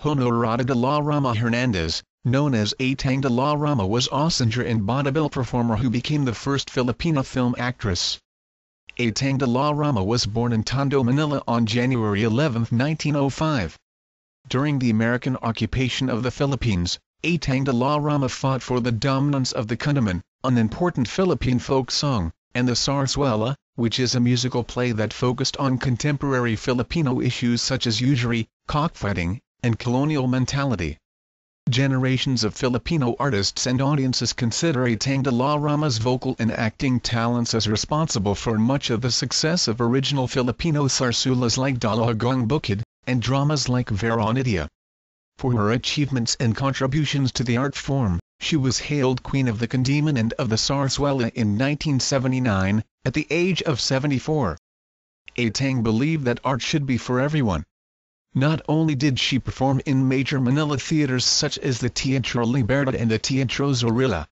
Honorata de la Rama Hernandez, known as Atang de la Rama, was a singer and vaudeville performer who became the first Filipino film actress. Atang de la Rama was born in Tondo, Manila on January 11, 1905. During the American occupation of the Philippines, Atang de la Rama fought for the dominance of the kundaman, an important Philippine folk song, and the Sarsuela, which is a musical play that focused on contemporary Filipino issues such as usury, cockfighting, and colonial mentality. Generations of Filipino artists and audiences consider Atang de la Rama's vocal and acting talents as responsible for much of the success of original Filipino sarsuelas like Dalagang Bukid, and dramas like Veronidia. For her achievements and contributions to the art form, she was hailed Queen of the Kundiman and of the Sarsuela in 1979, at the age of 74. Atang believed that art should be for everyone. Not only did she perform in major Manila theaters such as the Teatro Libertad and the Teatro Zorilla.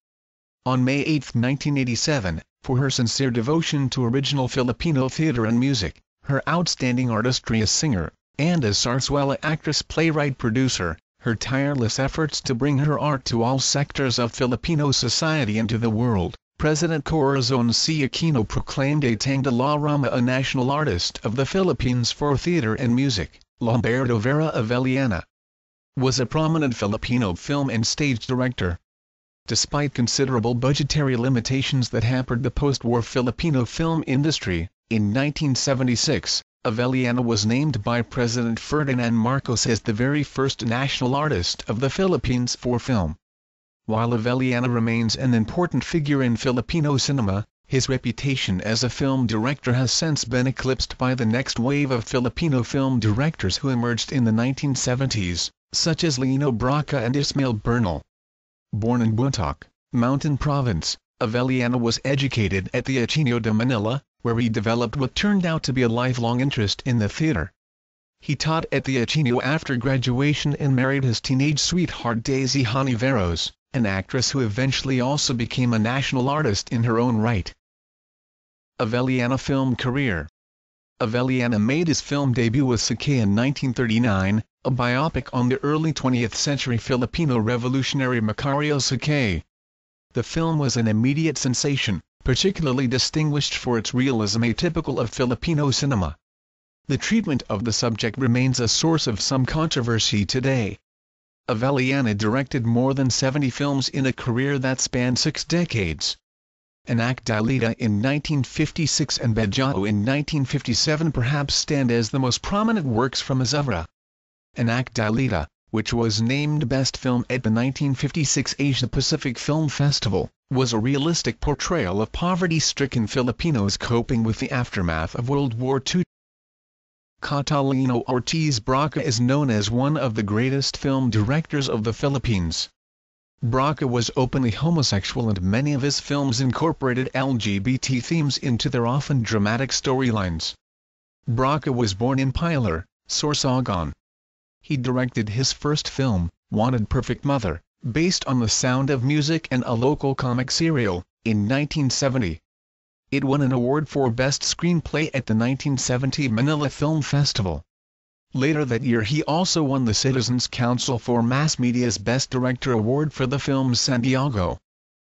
On May 8, 1987, for her sincere devotion to original Filipino theater and music, her outstanding artistry as singer, and as Sarsuela actress, playwright, producer, her tireless efforts to bring her art to all sectors of Filipino society and to the world, President Corazon C. Aquino proclaimed Atang de la Rama a National Artist of the Philippines for Theater and Music. Lamberto Vera Avellana was a prominent Filipino film and stage director. Despite considerable budgetary limitations that hampered the post-war Filipino film industry, in 1976, Avellana was named by President Ferdinand Marcos as the very first national artist of the Philippines for film. While Avellana remains an important figure in Filipino cinema, his reputation as a film director has since been eclipsed by the next wave of Filipino film directors who emerged in the 1970s, such as Lino Brocka and Ismael Bernal. Born in Buntok, Mountain Province, Avellana was educated at the Ateneo de Manila, where he developed what turned out to be a lifelong interest in the theater. He taught at the Ateneo after graduation and married his teenage sweetheart Daisy Honiveros, an actress who eventually also became a national artist in her own right. Avellana film career. Avellana made his film debut with Sakay in 1939, a biopic on the early 20th century Filipino revolutionary Macario Sakay. The film was an immediate sensation, particularly distinguished for its realism atypical of Filipino cinema. The treatment of the subject remains a source of some controversy today. Avellana directed more than 70 films in a career that spanned 6 decades. Anak Dalita in 1956 and Bedjao in 1957 perhaps stand as the most prominent works from his oeuvre. Anak Dalita, which was named Best Film at the 1956 Asia-Pacific Film Festival, was a realistic portrayal of poverty-stricken Filipinos coping with the aftermath of World War II. Catalino Ortiz Brocka is known as one of the greatest film directors of the Philippines. Brocka was openly homosexual and many of his films incorporated LGBT themes into their often dramatic storylines. Brocka was born in Pilar, Sorsogon. He directed his first film, Wanted Perfect Mother, based on The Sound of Music and a local comic serial, in 1970. It won an award for Best Screenplay at the 1970 Manila Film Festival. Later that year he also won the Citizens Council for Mass Media's Best Director Award for the film Santiago.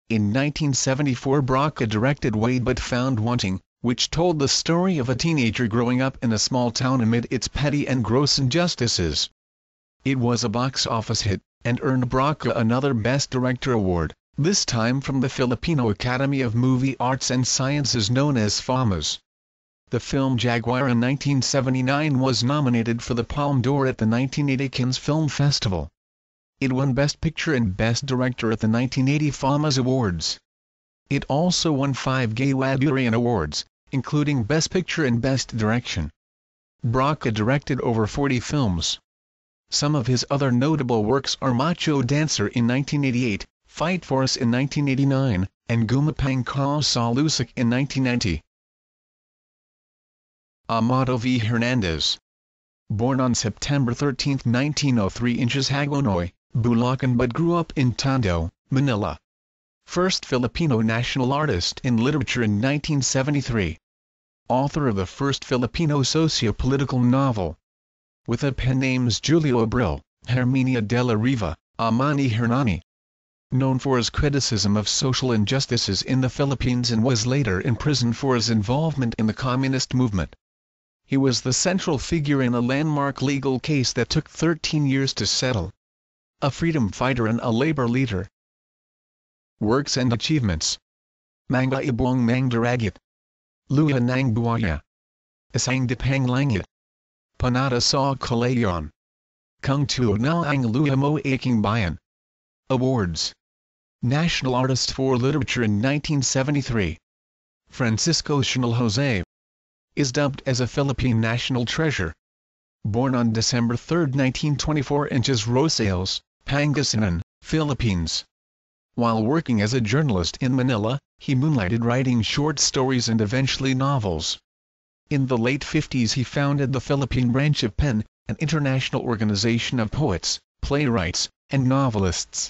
In 1974 Brocka directed Wade But Found Wanting, which told the story of a teenager growing up in a small town amid its petty and gross injustices. It was a box office hit, and earned Brocka another Best Director Award, this time from the Filipino Academy of Movie Arts and Sciences known as FAMAS. The film Jaguar in 1979 was nominated for the Palme d'Or at the 1980 Cannes Film Festival. It won Best Picture and Best Director at the 1980 FAMAS Awards. It also won 5 Gawa Durian Awards, including Best Picture and Best Direction. Brocka directed over 40 films. Some of his other notable works are Macho Dancer in 1988, Fight for Us in 1989, and Gumapang Ka sa Lusak in 1990. Amado V. Hernandez. Born on September 13, 1903 in Hagonoy, Bulacan but grew up in Tondo, Manila. First Filipino national artist in literature in 1973. Author of the first Filipino socio-political novel. With the pen names Julio Abril, Herminia de la Riva, Amani Hernani. Known for his criticism of social injustices in the Philippines and was later imprisoned for his involvement in the communist movement. He was the central figure in a landmark legal case that took 13 years to settle. A freedom fighter and a labor leader. Works and achievements. Mangga Ibuang Mangdaragit. Luha Nang Buaya. Isang Dipang Langit. Panata Sa Kalayon. Kung Tuo Na Ang Luha Mo Aking Bayan. Awards. National Artist for Literature in 1973. Francisco Chanel Jose. Is dubbed as a Philippine national treasure. Born on December 3, 1924 in Rosales, Pangasinan, Philippines. While working as a journalist in Manila, he moonlighted writing short stories and eventually novels. In the late 50s he founded the Philippine branch of PEN, an international organization of poets, playwrights, and novelists.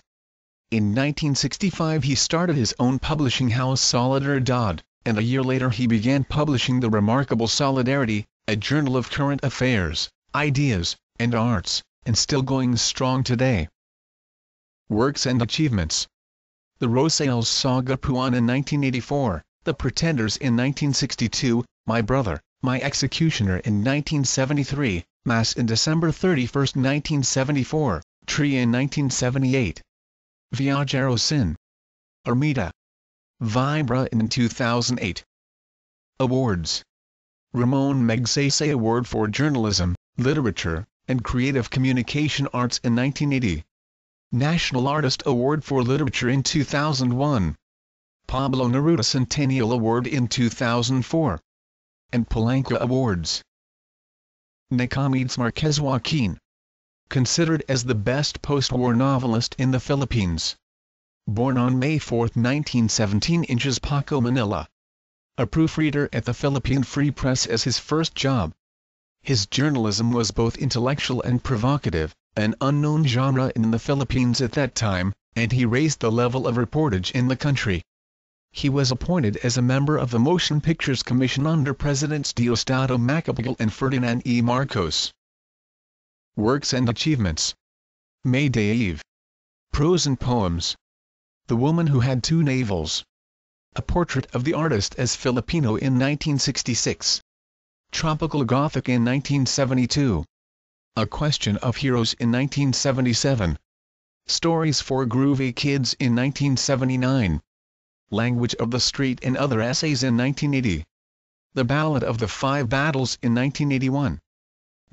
In 1965 he started his own publishing house Solidaridad, and a year later he began publishing The Remarkable Solidarity, a journal of current affairs, ideas, and arts, and still going strong today. Works and achievements. The Rosales Saga Puan in 1984, The Pretenders in 1962, My Brother, My Executioner in 1973, Mass in December 31, 1974, Tree in 1978. Viajero Sin. Ermita. Vibra in 2008. Awards. Ramon Magsaysay Award for Journalism, Literature, and Creative Communication Arts in 1980. National Artist Award for Literature in 2001. Pablo Neruda Centennial Award in 2004. And Palanca Awards. Nicomedes Marquez Joaquin. Considered as the best post-war novelist in the Philippines. Born on May 4, 1917 in Paco, Manila. A proofreader at the Philippine Free Press as his first job. His journalism was both intellectual and provocative, an unknown genre in the Philippines at that time, and he raised the level of reportage in the country. He was appointed as a member of the Motion Pictures Commission under Presidents Diosdado Macapagal and Ferdinand E. Marcos. Works and achievements. May Day Eve. Prose and poems. The Woman Who Had Two Navels. A portrait of the artist as Filipino in 1966. Tropical Gothic in 1972. A Question of Heroes in 1977. Stories for Groovy Kids in 1979. Language of the Street and Other Essays in 1980. The Ballad of the Five Battles in 1981.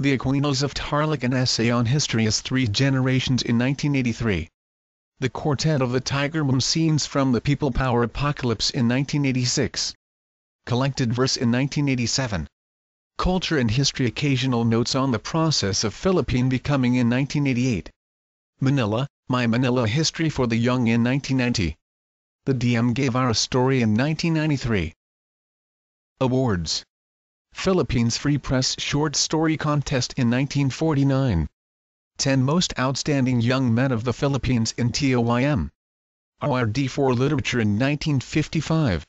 The Aquinos of Tarlac, an essay on history as three generations in 1983. The Quartet of the Tiger Mom, scenes from the People Power Apocalypse in 1986. Collected verse in 1987. Culture and History, occasional notes on the process of Philippine becoming in 1988. Manila, My Manila History for the Young in 1990. The DM Guevara Story in 1993. Awards. Philippines Free Press Short Story Contest in 1949. 10 Most Outstanding Young Men of the Philippines in TOYM. Award for Literature in 1955.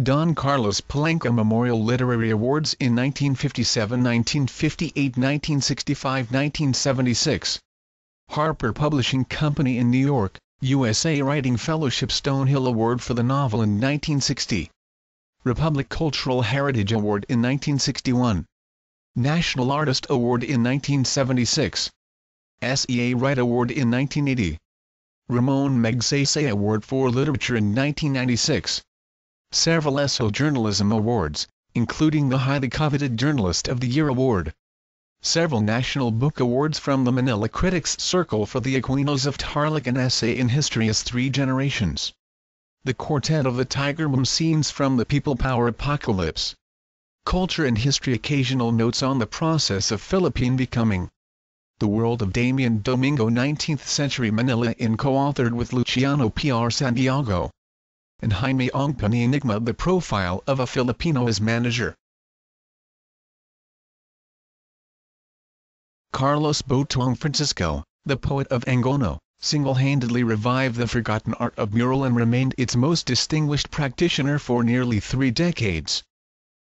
Don Carlos Palanca Memorial Literary Awards in 1957, 1958, 1965, 1976. Harper Publishing Company in New York, USA Writing Fellowship Stonehill Award for the novel in 1960. Republic Cultural Heritage Award in 1961. National Artist Award in 1976. SEA Wright Award in 1980. Ramon Magsaysay Award for Literature in 1996. Several ESO Journalism Awards, including the highly coveted Journalist of the Year Award. Several National Book Awards from the Manila Critics Circle for the Aquinos of Tarlac, an essay in history as three generations. The Quartet of the Tiger Mom, scenes from the People Power Apocalypse. Culture and History, occasional notes on the process of Philippine becoming. The World of Damian Domingo, 19th Century Manila, in co-authored with Luciano P.R. Santiago and Jaime Ongpan, Enigma, the profile of a Filipino as manager. Carlos Botuong Francisco, the poet of Angono, single-handedly revived the forgotten art of mural and remained its most distinguished practitioner for nearly 3 decades.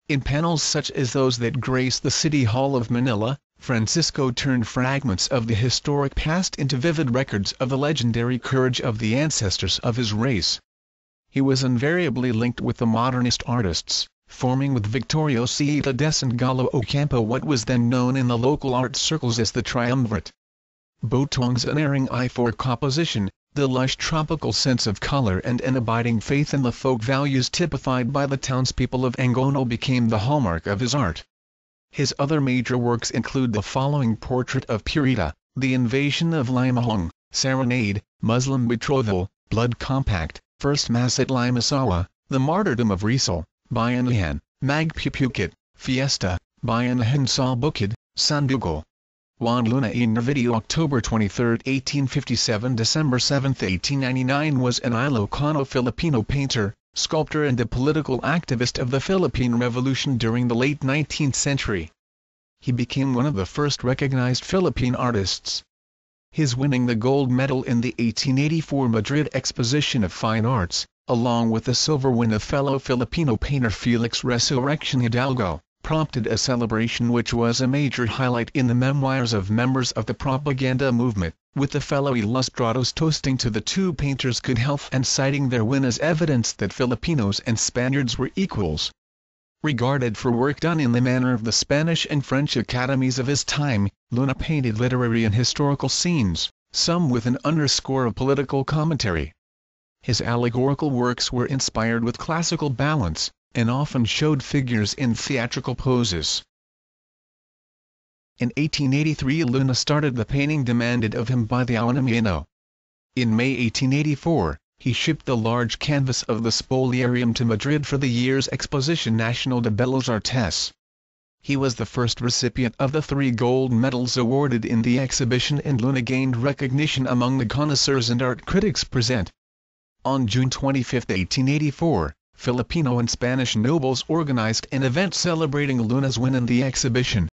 In panels such as those that grace the City Hall of Manila, Francisco turned fragments of the historic past into vivid records of the legendary courage of the ancestors of his race. He was invariably linked with the modernist artists, forming with Victorio Ciudades and Galo Ocampo what was then known in the local art circles as the Triumvirate. Botuong's unerring eye for composition, the lush tropical sense of color and an abiding faith in the folk values typified by the townspeople of Angono became the hallmark of his art. His other major works include the following: Portrait of Purita, The Invasion of Limahong, Serenade, Muslim Betrothal, Blood Compact, First Mass at Limasawa, The Martyrdom of Rizal, Bayanihan, Magpupukit, Fiesta, Bayanihan sa Bukid, Sandugo. Juan Luna y Navidio, October 23, 1857 – December 7, 1899 was an Ilocano Filipino painter, sculptor and a political activist of the Philippine Revolution during the late 19th century. He became one of the first recognized Philippine artists. His winning the gold medal in the 1884 Madrid Exposition of Fine Arts, along with the silver win of fellow Filipino painter Felix Resurrection Hidalgo, prompted a celebration which was a major highlight in the memoirs of members of the propaganda movement, with the fellow Ilustrados toasting to the two painters' good health and citing their win as evidence that Filipinos and Spaniards were equals. Regarded for work done in the manner of the Spanish and French academies of his time, Luna painted literary and historical scenes, some with an underscore of political commentary. His allegorical works were inspired with classical balance, and often showed figures in theatrical poses. In 1883 Luna started the painting demanded of him by the Aonamino. In May 1884, he shipped the large canvas of the Spoliarium to Madrid for the year's Exposition Nacional de Bellas Artes. He was the first recipient of the 3 gold medals awarded in the exhibition, and Luna gained recognition among the connoisseurs and art critics present. On June 25, 1884, Filipino and Spanish nobles organized an event celebrating Luna's win in the exhibition.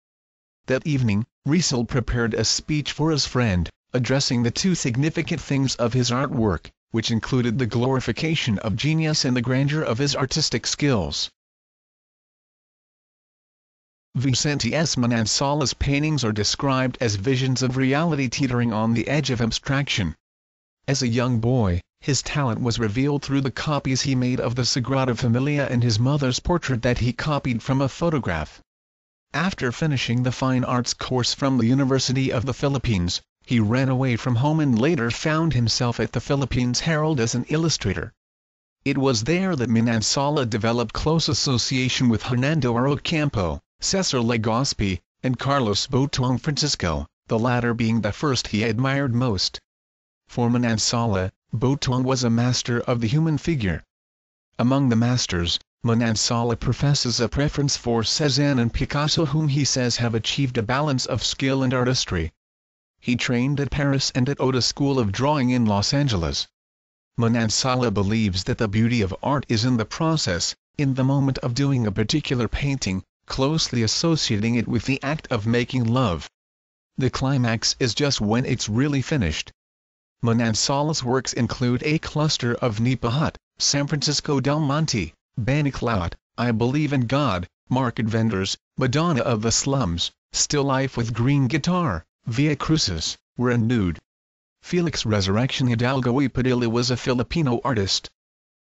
That evening, Rizal prepared a speech for his friend, addressing the 2 significant things of his artwork, which included the glorification of genius and the grandeur of his artistic skills. Vicente S. Manansala's paintings are described as visions of reality teetering on the edge of abstraction. As a young boy, his talent was revealed through the copies he made of the Sagrada Familia and his mother's portrait that he copied from a photograph. After finishing the fine arts course from the University of the Philippines, he ran away from home and later found himself at the Philippines Herald as an illustrator. It was there that Manansala developed close association with Hernando Ocampo, Cesar Legazpi, and Carlos Botuong Francisco, the latter being the first he admired most. For Manansala, Botuong was a master of the human figure. Among the masters, Manansala professes a preference for Cézanne and Picasso, whom he says have achieved a balance of skill and artistry. He trained at Paris and at Oda School of Drawing in Los Angeles. Manansala believes that the beauty of art is in the process, in the moment of doing a particular painting, closely associating it with the act of making love. The climax is just when it's really finished. Manansala's works include A Cluster of Nipa Hut, San Francisco del Monte, Baniclaut, I Believe in God, Market Vendors, Madonna of the Slums, Still Life with Green Guitar, Via Crucis, We're a Nude. Felix Resurrection Hidalgo y Padilla was a Filipino artist.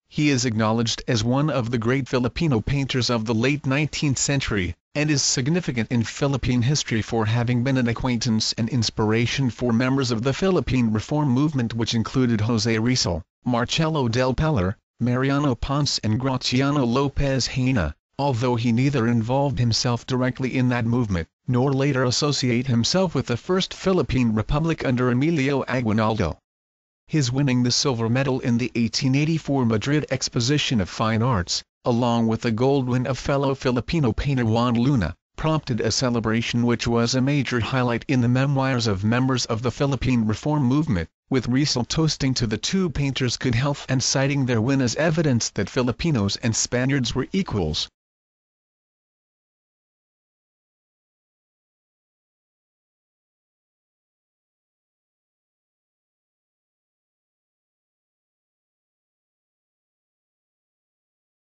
He is acknowledged as one of the great Filipino painters of the late 19th century, and is significant in Philippine history for having been an acquaintance and inspiration for members of the Philippine Reform movement, which included Jose Rizal, Marcelo del Peller, Mariano Ponce and Graciano Lopez Haina, although he neither involved himself directly in that movement, nor later associate himself with the First Philippine Republic under Emilio Aguinaldo. His winning the silver medal in the 1884 Madrid Exposition of Fine Arts, along with the gold win of fellow Filipino painter Juan Luna, prompted a celebration which was a major highlight in the memoirs of members of the Philippine Reform movement, with Rizal toasting to the 2 painters' good health and citing their win as evidence that Filipinos and Spaniards were equals.